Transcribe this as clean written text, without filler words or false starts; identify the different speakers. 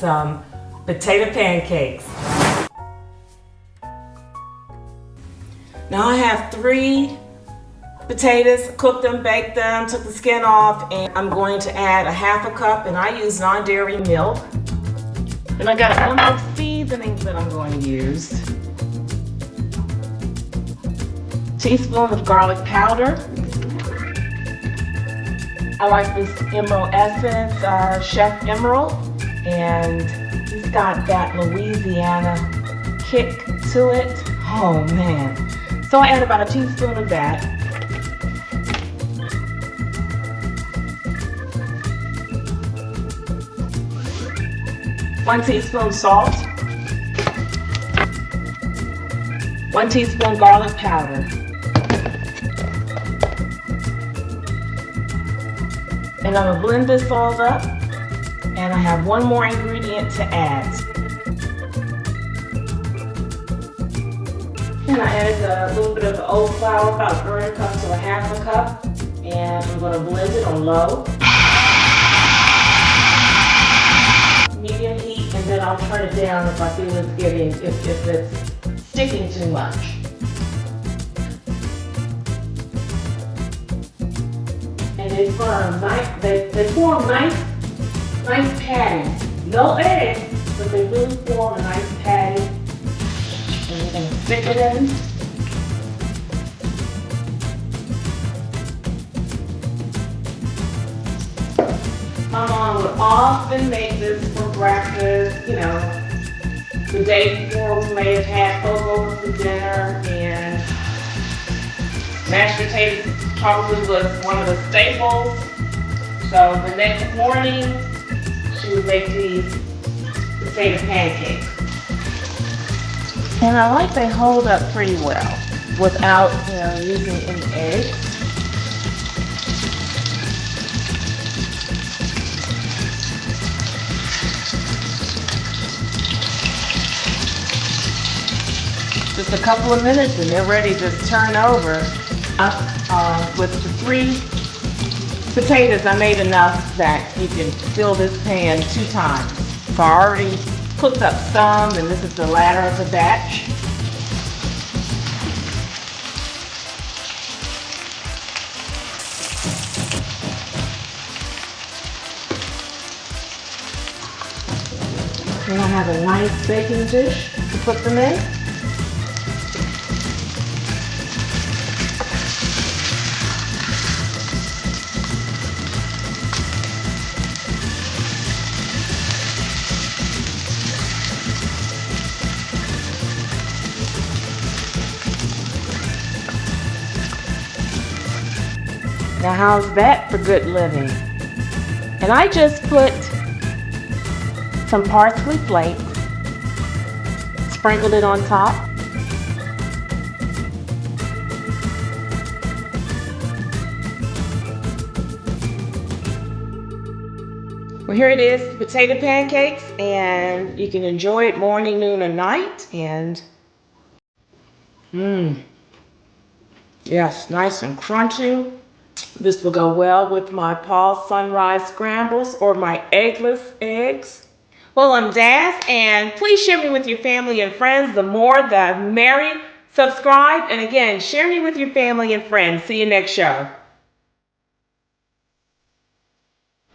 Speaker 1: some potato pancakes. Now I have 3 potatoes, cooked them, baked them, took the skin off, and I'm going to add a 1/2 cup, and I use non-dairy milk. And I got a number of seasonings that I'm going to use. Teaspoon of garlic powder. I like this Emerald Essence, Chef Emerald, and it's got that Louisiana kick to it. Oh man. So I add about a teaspoon of that. One teaspoon salt. 1 teaspoon garlic powder. And I'm gonna blend this all up, and I have one more ingredient to add. And I added a little bit of the oat flour, about 1/3 cup to a 1/2 cup, and I'm gonna blend it on low. Medium heat, and then I'll turn it down if I feel it's getting, if it's sticking too much. And they form nice patties. No eggs, but they really form a nice patty. And we're gonna stick it in. My mom would often make this for breakfast, you know. The day before we may have had cocoa for dinner, and mashed potatoes probably was one of the staples. So the next morning, she would make these potato pancakes. And I like they hold up pretty well without, using any eggs. Just a couple of minutes and they're ready to turn over. With the 3 potatoes, I made enough that you can fill this pan 2 times. So I already cooked up some, and this is the latter of the batch. And I have a nice baking dish to put them in. Now how's that for good living? And I just put some parsley flakes, sprinkled it on top. Well, here it is, potato pancakes, and you can enjoy it morning, noon, and night. And yes, nice and crunchy. This will go well with my Paul's Sunrise Scrambles or my eggless eggs. Well, I'm Daz, and please share me with your family and friends. The more, the merry. Subscribe, and again, share me with your family and friends. See you next show.